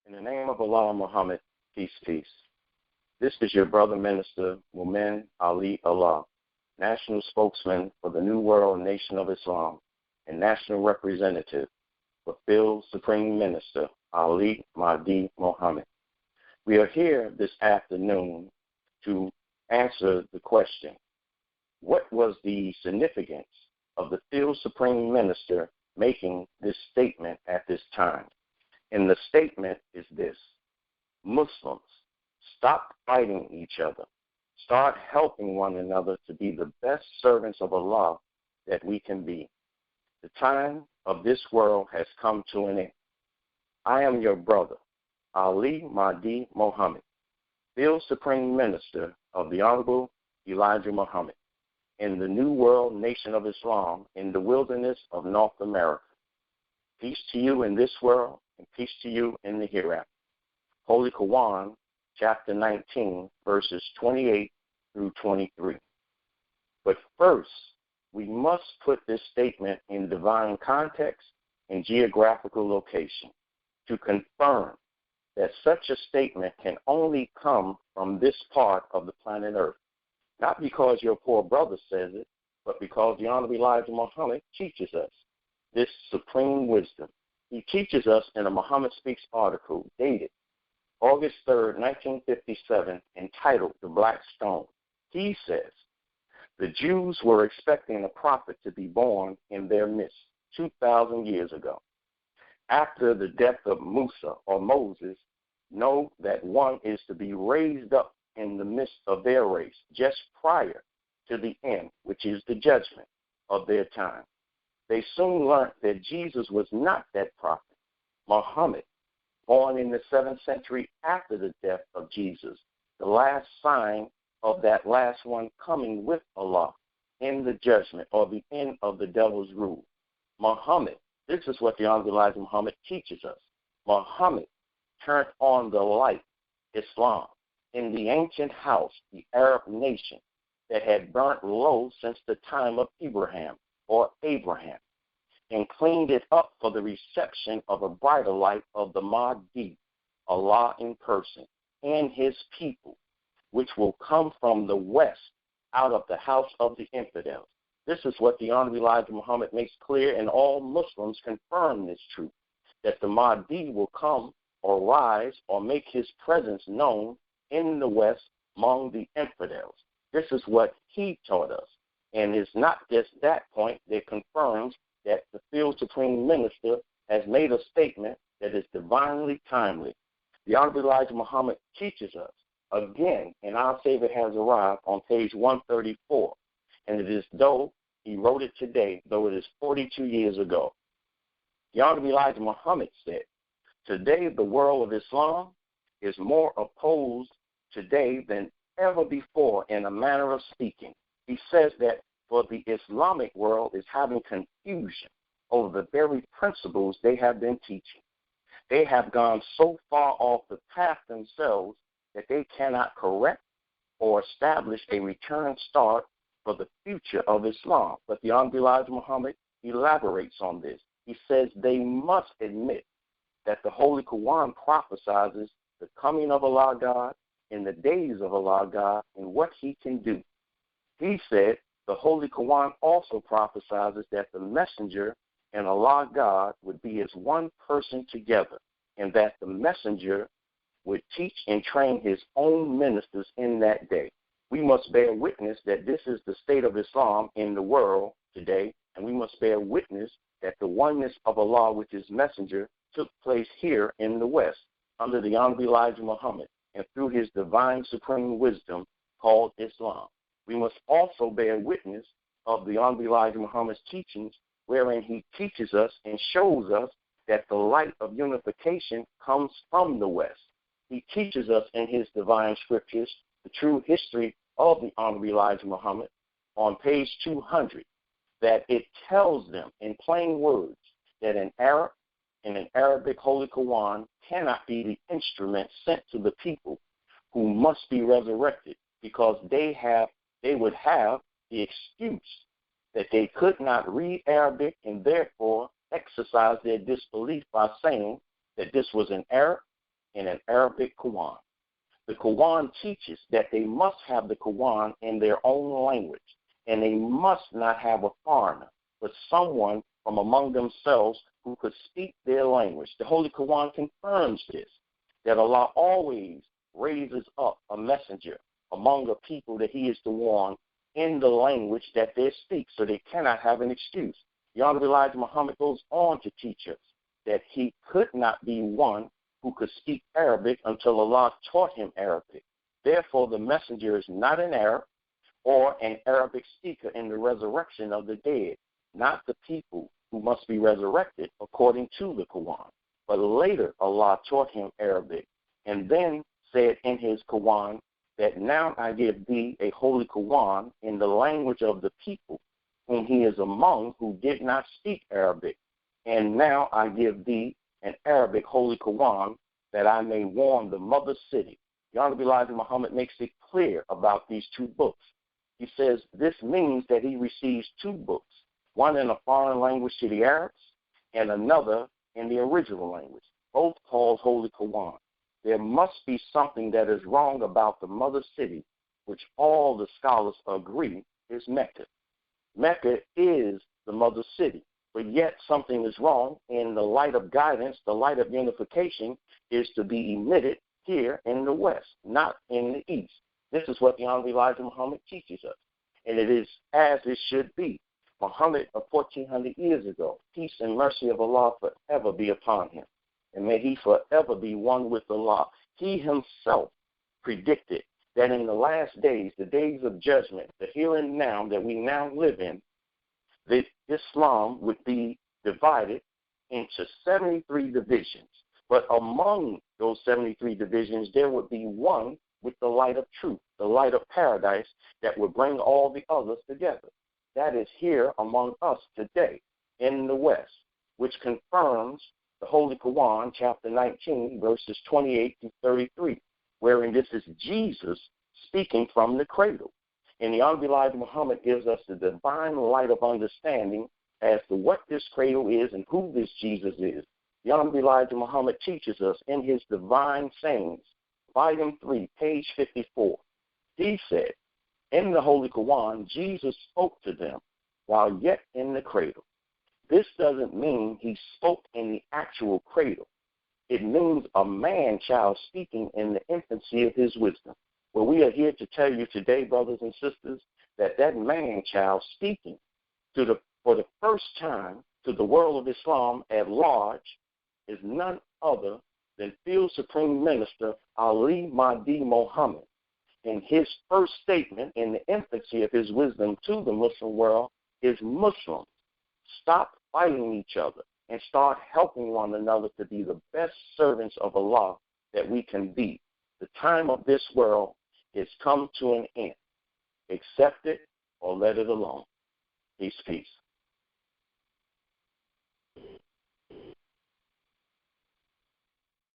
In the name of Allah Muhammad, peace, peace. This is your brother minister, Mumin Ali Allah, national spokesman for the New World Nation of Islam and national representative for Field Supreme Minister Ali Mahdi Mohammed. We are here this afternoon to answer the question, what was the significance of the Field Supreme Minister making this statement at this time? And the statement is this: Muslims, stop fighting each other. Start helping one another to be the best servants of Allah that we can be. The time of this world has come to an end. I am your brother, Ali Mahdi Mohammed, Field Supreme Minister of the Honorable Elijah Muhammad in the New World Nation of Islam in the wilderness of North America. Peace to you in this world and peace to you in the hereafter. Holy Quran, chapter 19, verses 28 through 23. But first, we must put this statement in divine context and geographical location to confirm that such a statement can only come from this part of the planet Earth, not because your poor brother says it, but because the Honorable Elijah Muhammad teaches us this supreme wisdom. He teaches us in a Muhammad Speaks article dated August 3rd, 1957, entitled The Black Stone. He says, the Jews were expecting a prophet to be born in their midst 2,000 years ago. After the death of Musa or Moses, know that one is to be raised up in the midst of their race just prior to the end, which is the judgment of their time. They soon learned that Jesus was not that prophet. Muhammad, born in the 7th century after the death of Jesus, the last sign of that last one coming with Allah in the judgment or the end of the devil's rule. Muhammad, this is what the Honorable Elijah Muhammad teaches us. Muhammad turned on the light, Islam, in the ancient house, the Arab nation, that had burnt low since the time of Abraham, and cleaned it up for the reception of a brighter light of the Mahdi, Allah in person, and his people, which will come from the west out of the house of the infidels. This is what the Honorable Elijah Muhammad makes clear, and all Muslims confirm this truth, that the Mahdi will come or rise or make his presence known in the west among the infidels. This is what he taught us. And it's not just that point that confirms that the Field Supreme Minister has made a statement that is divinely timely. The Honorable Elijah Muhammad teaches us, again, and our Savior has arrived on page 134, and it is though he wrote it today, though it is 42 years ago. The Honorable Elijah Muhammad said, today the world of Islam is more opposed today than ever before in a manner of speaking. He says that for the Islamic world is having confusion over the very principles they have been teaching. They have gone so far off the path themselves that they cannot correct or establish a return start for the future of Islam. But the Honorable Elijah Muhammad elaborates on this. He says they must admit that the Holy Quran prophesies the coming of Allah God in the days of Allah God and what he can do. He said the Holy Quran also prophesies that the messenger and Allah God would be as one person together, and that the messenger would teach and train his own ministers in that day. We must bear witness that this is the state of Islam in the world today, and we must bear witness that the oneness of Allah with his messenger took place here in the West under the Honorable Elijah Muhammad and through his divine supreme wisdom called Islam. We must also bear witness of the Honorable Elijah Muhammad's teachings, wherein he teaches us and shows us that the light of unification comes from the West. He teaches us in his divine scriptures the true history of the Honorable Elijah Muhammad on page 200, that it tells them in plain words that an Arab and an Arabic Holy Quran cannot be the instrument sent to the people who must be resurrected, because they would have the excuse that they could not read Arabic and therefore exercise their disbelief by saying that this was an Arab in an Arabic Quran. The Quran teaches that they must have the Quran in their own language, and they must not have a foreigner, but someone from among themselves who could speak their language. The Holy Quran confirms this, that Allah always raises up a messenger among a people that he is to warn in the language that they speak, so they cannot have an excuse. The Honorable Elijah Muhammad goes on to teach us that he could not be one who could speak Arabic until Allah taught him Arabic. Therefore, the messenger is not an Arab or an Arabic speaker in the resurrection of the dead, not the people who must be resurrected according to the Quran. But later, Allah taught him Arabic and then said in his Quran that now I give thee a holy Quran in the language of the people whom he is among who did not speak Arabic. And now I give thee an Arabic holy Quran that I may warn the mother city. The Honorable Elijah Muhammad makes it clear about these two books. He says this means that he receives two books, one in a foreign language to the Arabs and another in the original language, both called Holy Quran. There must be something that is wrong about the mother city, which all the scholars agree is Mecca. Mecca is the mother city, but yet something is wrong, and the light of guidance, the light of unification, is to be emitted here in the West, not in the East. This is what the Honorable Elijah Muhammad teaches us, and it is as it should be. Muhammad of 1400 years ago, peace and mercy of Allah forever be upon him, and may he forever be one with Allah. He himself predicted that in the last days, the days of judgment, the here and now that we now live in, that Islam would be divided into 73 divisions. But among those 73 divisions, there would be one with the light of truth, the light of paradise that would bring all the others together. That is here among us today in the West, which confirms the Holy Quran, chapter 19, verses 28 to 33, wherein this is Jesus speaking from the cradle. And the Honorable Elijah Muhammad gives us the divine light of understanding as to what this cradle is and who this Jesus is. The Honorable Elijah Muhammad teaches us in his Divine Sayings, volume 3, page 54. He said, in the Holy Quran, Jesus spoke to them while yet in the cradle. This doesn't mean he spoke in the actual cradle. It means a man-child speaking in the infancy of his wisdom. Well, we are here to tell you today, brothers and sisters, that that man-child speaking for the first time to the world of Islam at large is none other than Field Supreme Minister Ali Mahdi Muhammad. In his first statement in the infancy of his wisdom to the Muslim world is Muslims, stop fighting each other and start helping one another to be the best servants of Allah that we can be. The time of this world is come to an end. Accept it or let it alone. Peace, peace.